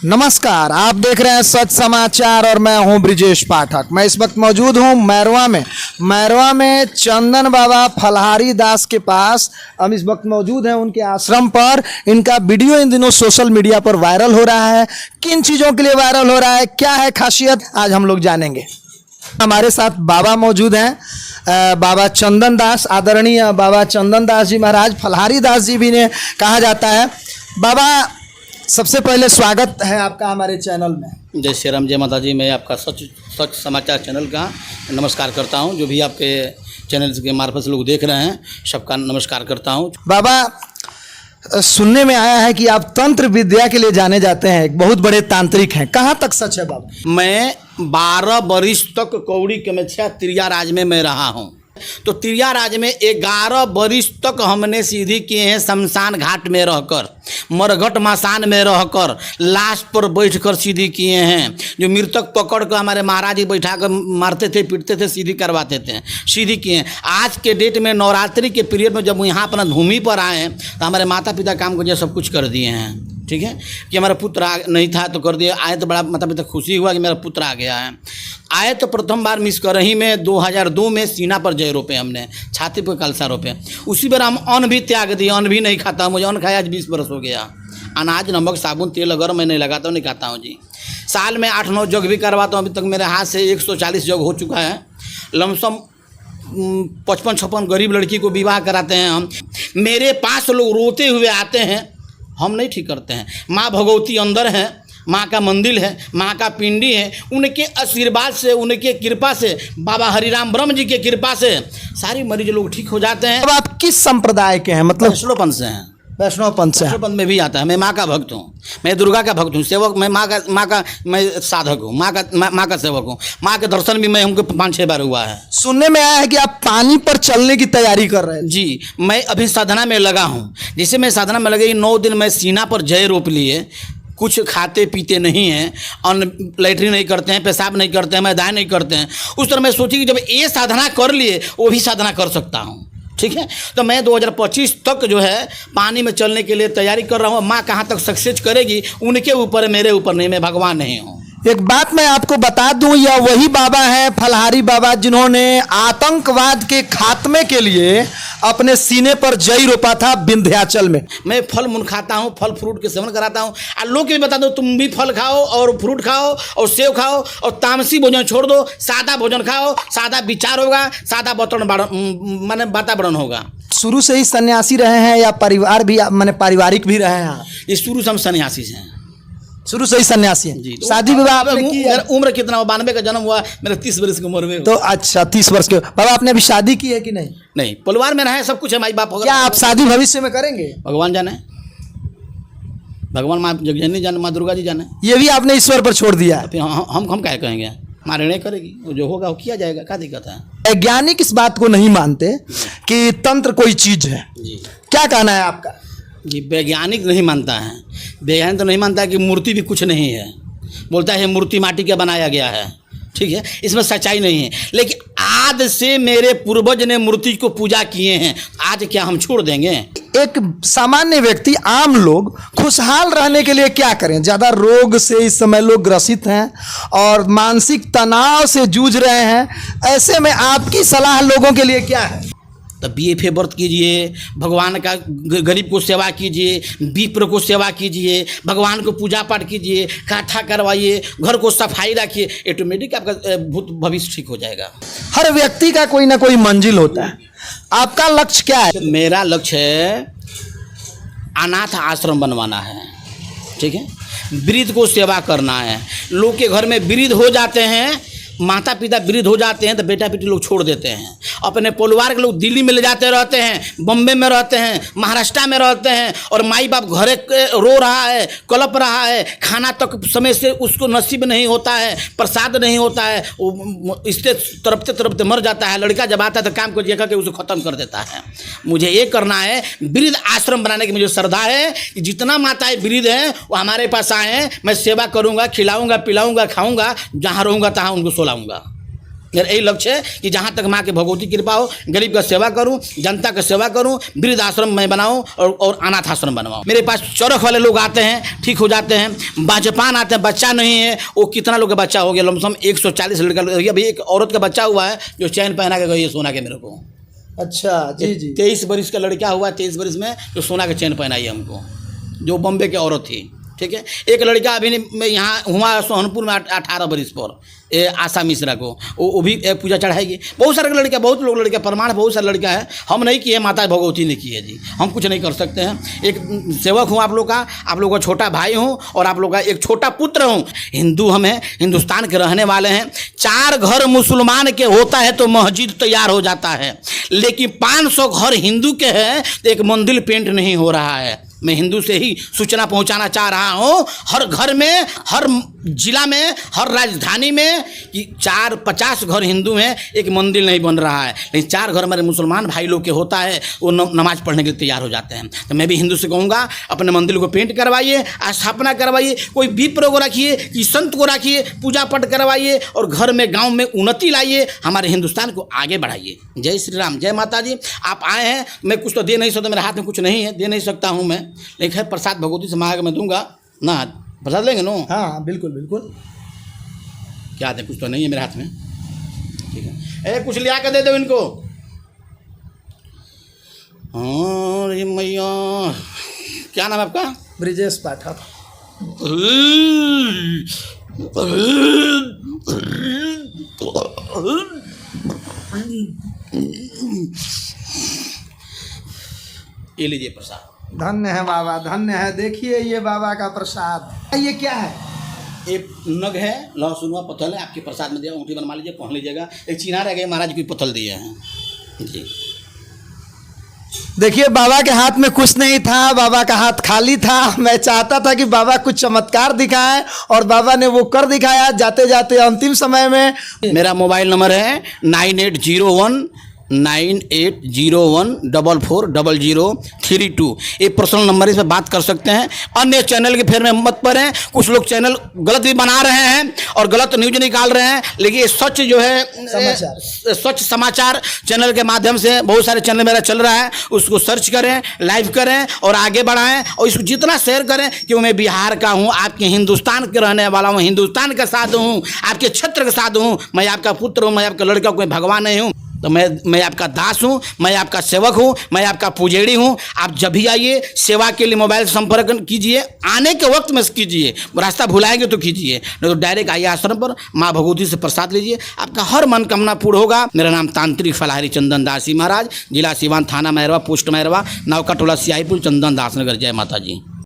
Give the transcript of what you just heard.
नमस्कार, आप देख रहे हैं सच समाचार और मैं हूं ब्रिजेश पाठक। मैं इस वक्त मौजूद हूं मैरवा में चंदन बाबा फलहारी दास के पास। हम इस वक्त मौजूद हैं उनके आश्रम पर। इनका वीडियो इन दिनों सोशल मीडिया पर वायरल हो रहा है। किन चीज़ों के लिए वायरल हो रहा है, क्या है खासियत, आज हम लोग जानेंगे। हमारे साथ बाबा मौजूद हैं, बाबा चंदन दास, आदरणीय बाबा चंदन दास जी महाराज, फलहारी दास जी भी ने कहा जाता है। बाबा, सबसे पहले स्वागत है आपका हमारे चैनल में। जय श्री राम, जय माता जी। मैं आपका सच समाचार चैनल का नमस्कार करता हूं। जो भी आपके चैनल के मार्फत से लोग देख रहे हैं, सबका नमस्कार करता हूं। बाबा, सुनने में आया है कि आप तंत्र विद्या के लिए जाने जाते हैं, एक बहुत बड़े तांत्रिक हैं। कहाँ तक सच है बाबा? मैं 12 वर्ष तक कौड़ी कमेक्षा तिरिया राज में मैं रहा हूं। तो तिरिया राज में 11 वर्ष तक हमने सीधी किए हैं शमशान घाट में रहकर, मरघट मसान में रहकर, लाश पर बैठकर सीधी किए हैं। जो मृतक पकड़ कर हमारे महाराज जी बैठा कर मारते थे, पीटते थे, सीधी करवाते थे, सीधी किए हैं। आज के डेट में नवरात्रि के पीरियड में जब यहाँ अपना भूमि पर आए हैं तो हमारे माता पिता काम को जो सब कुछ कर दिए हैं। ठीक है कि हमारा पुत्र नहीं था तो कर दिया। आए तो बड़ा माता पिता खुशी हुआ कि मेरा पुत्र आ गया है। आए तो प्रथम बार मिस कर रही में 2002 में सीना पर जय रोपे, हमने छाती पर कलसा रोपे। उसी बार हम अन्न भी त्याग दिए, अन्न भी नहीं खाता। मुझे अन्न खाया आज 20 वर्ष हो गया। अनाज, नमक, साबुन, तेल अगर मैं नहीं लगाता हूँ, नहीं खाता हूँ जी। साल में 8-9 जग भी करवाता हूँ। अभी तक मेरे हाथ से 140 जग हो चुका है। लमसम 55-56 गरीब लड़की को विवाह कराते हैं हम। मेरे पास लोग रोते हुए आते हैं, हम नहीं ठीक करते हैं। माँ भगवती अंदर है, माँ का मंदिर है, माँ का पिंडी है। उनके आशीर्वाद से, उनके कृपा से, बाबा हरिराम ब्रह्म जी के कृपा से सारे मरीज लोग ठीक हो जाते हैं। अब आप किस संप्रदाय के हैं? मतलब वैष्णव पंथ से हैं। वैष्णव पंथ से हैं। वैष्णव पंथ में भी आता है। मैं माँ का भक्त हूँ, मैं दुर्गा का भक्त हूँ, सेवक। मैं माँ का मैं साधक हूँ, माँ का सेवक हूँ। माँ के दर्शन भी मैं हमको 5-6 बार हुआ है। सुनने में आया है कि आप पानी पर चलने की तैयारी कर रहे हैं। जी, मैं अभी साधना में लगा हूँ। जैसे मैं साधना में लगे 9 दिन मैं सीना पर जय रोप लिए। कुछ खाते पीते नहीं हैं, अन्न लैट्रिन नहीं करते हैं, पेशाब नहीं करते हैं, मैदान नहीं करते हैं। उस तरह मैं सोची कि जब ये साधना कर लिए वो भी साधना कर सकता हूँ। ठीक है, तो मैं 2025 तक जो है पानी में चलने के लिए तैयारी कर रहा हूँ। माँ कहाँ तक सक्सेस करेगी उनके ऊपर, मेरे ऊपर नहीं। मैं भगवान नहीं हूँ। एक बात मैं आपको बता दूं, यह वही बाबा हैं, फलहारी बाबा, जिन्होंने आतंकवाद के खात्मे के लिए अपने सीने पर जय रोपा था विंध्याचल में। मैं फल मूल खाता हूँ, फल फ्रूट के सेवन कराता हूँ। और लोग भी बता दो, तुम भी फल खाओ और फ्रूट खाओ और सेव खाओ और तामसी भोजन छोड़ दो, सादा भोजन खाओ। सादा विचार होगा, सादा वातावरण होगा। शुरू से ही सन्यासी रहे हैं या परिवार भी, माने पारिवारिक भी रहे हैं? ये शुरू से हम सन्यासी हैं। शुरू से ही सन्यासी हैं जी। शादी विवाह आपने की है? उम्र कितना? 92 का जन्म हुआ, मेरा 30 वर्ष की उम्र में। तो अच्छा, 30 वर्ष के। बाबा, आपने अभी शादी की है कि नहीं? नहीं, परिवार में रहे, सब कुछ है, माई बाप होगा। क्या आप शादी भविष्य में करेंगे? भगवान जाने, भगवान माँ जगजननी जाने, माँ दुर्गा जी जाने। ये भी आपने ईश्वर पर छोड़ दिया है? हम क्या कहेंगे? माँ निर्णय करेगी, वो जो होगा वो किया जाएगा। क्या दिक्कत है? वैज्ञानिक इस बात को नहीं मानते कि तंत्र कोई चीज है। जी, क्या कहना है आपका? जी, वैज्ञानिक नहीं मानता है। वैज्ञानिक तो नहीं मानता है कि मूर्ति भी कुछ नहीं है। बोलता है मूर्ति माटी का बनाया गया है। ठीक है, इसमें सच्चाई नहीं है। लेकिन आज से मेरे पूर्वज ने मूर्ति को पूजा किए हैं, आज क्या हम छोड़ देंगे? एक सामान्य व्यक्ति, आम लोग खुशहाल रहने के लिए क्या करें? ज़्यादा रोग से इस समय लोग ग्रसित हैं और मानसिक तनाव से जूझ रहे हैं। ऐसे में आपकी सलाह लोगों के लिए क्या है? तो BFA व्रत कीजिए, भगवान का गरीब को सेवा कीजिए, विप्र को सेवा कीजिए, भगवान को पूजा पाठ कीजिए, काथा करवाइए, घर को सफाई रखिए। ऑटोमेटिक आपका भूत भविष्य ठीक हो जाएगा। हर व्यक्ति का कोई ना कोई मंजिल होता है। आपका लक्ष्य क्या है? मेरा लक्ष्य है अनाथ आश्रम बनवाना है। ठीक है, वृद्ध को सेवा करना है। लोग के घर में वृद्ध हो जाते हैं, माता पिता वृद्ध हो जाते हैं तो बेटा बेटी लोग छोड़ देते हैं। अपने परिवार के लोग दिल्ली में ले जाते रहते हैं, बम्बे में रहते हैं, महाराष्ट्र में रहते हैं, और माई बाप घरे रो रहा है, कलप रहा है, खाना तक समय से उसको नसीब नहीं होता है, प्रसाद नहीं होता है, वो इससे तड़पते मर जाता है। लड़का जब आता है तो काम को देखा के उसे ख़त्म कर देता है। मुझे ये करना है, वृद्ध आश्रम बनाने की मुझे श्रद्धा है कि जितना माताएं वृद्ध हैं वो हमारे पास आएँ, मैं सेवा करूँगा, खिलाऊँगा, पिलाऊँगा, खाऊँगा, जहाँ रहूँगा तहाँ उनको सोलाऊँगा। मेरा यही लक्ष्य है कि जहाँ तक माँ के भगवती कृपा हो, गरीब का सेवा करूँ, जनता का सेवा करूँ, वृद्ध आश्रम मैं बनाऊँ और अनाथ आश्रम बनवाऊँ। मेरे पास चौरख वाले लोग आते हैं, ठीक हो जाते हैं। बाजपान आते हैं, बच्चा नहीं है, वो कितना लोग का बच्चा हो गया, लमसम 140 लड़का। अभी एक औरत का बच्चा हुआ है जो चैन पहना के गई है सोना के मेरे को। अच्छा जी जी। 23 वर्ष का लड़का हुआ, 23 वर्ष में जो सोना के चैन पहनाई है हमको, जो बॉम्बे की औरत थी। ठीक है, एक लड़का अभी मैं यहाँ हुआ सोहनपुर में 18 वर्ष पर, आशा मिश्रा को, वो भी पूजा चढ़ाएगी। बहुत सारे लड़का, बहुत लोग लड़का, प्रमाण बहुत सारे लड़का है। हम नहीं किए, माता भगवती ने किए जी, हम कुछ नहीं कर सकते हैं। एक सेवक हूँ आप लोग का छोटा भाई हूँ और आप लोग का एक छोटा पुत्र हूँ। हिंदू हम हैं, हिंदुस्तान के रहने वाले हैं। 4 घर मुसलमान के होता है तो मस्जिद तैयार हो जाता है, लेकिन 500 घर हिंदू के हैं तो एक मंदिर पेंट नहीं हो रहा है। मैं हिंदू से ही सूचना पहुंचाना चाह रहा हूं, हर घर में, हर जिला में, हर राजधानी में कि 50 घर हिंदू हैं, एक मंदिर नहीं बन रहा है। लेकिन 4 घर हमारे मुसलमान भाई लोग के होता है, वो नमाज पढ़ने के लिए तैयार हो जाते हैं। तो मैं भी हिंदू से कहूँगा, अपने मंदिर को पेंट करवाइए, स्थापना करवाइए, कोई विप्र को रखिए कि संत को रखिए, पूजा पाठ करवाइए और घर में, गाँव में उन्नति लाइए, हमारे हिंदुस्तान को आगे बढ़ाइए। जय श्री राम, जय माता जी। आप आए हैं, मैं कुछ तो दे नहीं सकता, मेरे हाथ में कुछ नहीं है, दे नहीं सकता हूँ मैं, लेकिन खैर प्रसाद भगवती से मांग मैं दूंगा ना। प्रसाद लेंगे नो? हाँ बिल्कुल बिल्कुल। क्या दे, कुछ तो नहीं है मेरे हाथ में। ठीक है, कुछ लिया कर दे दो इनको। अरे मैया, क्या नाम है आपका? ब्रिजेश पाठक। ये लीजिए प्रसाद। धन्य है बाबा, धन्य है। देखिए ये बाबा का प्रसाद। ये क्या है? एक नग है, लहसुन पत्थल है, आपके प्रसाद में दिया, ऊँटी बनवा लीजिए, पहन लीजिएगा। एक चीना रह गया, महाराज कोई पत्थल दिए हैं जी। देखिए बाबा के हाथ में कुछ नहीं था, बाबा का हाथ खाली था। मैं चाहता था कि बाबा कुछ चमत्कार दिखाएं और बाबा ने वो कर दिखाया। जाते जाते अंतिम समय में मेरा मोबाइल नंबर है 98019801440032। ये पर्सनल नंबर, इस पर बात कर सकते हैं। अन्य चैनल के फेर में मत पड़ें। कुछ लोग चैनल गलत भी बना रहे हैं और गलत न्यूज निकाल रहे हैं, लेकिन ये सच जो है, सच समाचार चैनल के माध्यम से बहुत सारे चैनल मेरा चल रहा है, उसको सर्च करें, लाइव करें और आगे बढ़ाएं और इसको जितना शेयर करें। कि मैं बिहार का हूँ, आपके हिंदुस्तान के रहने वाला हूँ, हिंदुस्तान का साधु हूँ, आपके क्षेत्र का साधु हूँ, मैं आपका पुत्र हूँ, मैं आपका लड़का, कोई भगवान नहीं हूँ। तो मैं आपका दास हूँ, मैं आपका सेवक हूँ, मैं आपका पुजेड़ी हूँ। आप जब भी आइए, सेवा के लिए मोबाइल से संपर्क कीजिए, आने के वक्त में कीजिए, रास्ता भुलाएंगे तो कीजिए, नहीं तो डायरेक्ट आइए आश्रम पर, माँ भगवती से प्रसाद लीजिए, आपका हर मनोकामना पूर्ण होगा। मेरा नाम तांत्रिक फलाहारी चंदन दास जी महाराज, जिला सिवान, थाना मैरवा, पोस्ट मैरवा, नौका टोला, सियाहीपुर, चंदन दास नगर। जय माता जी।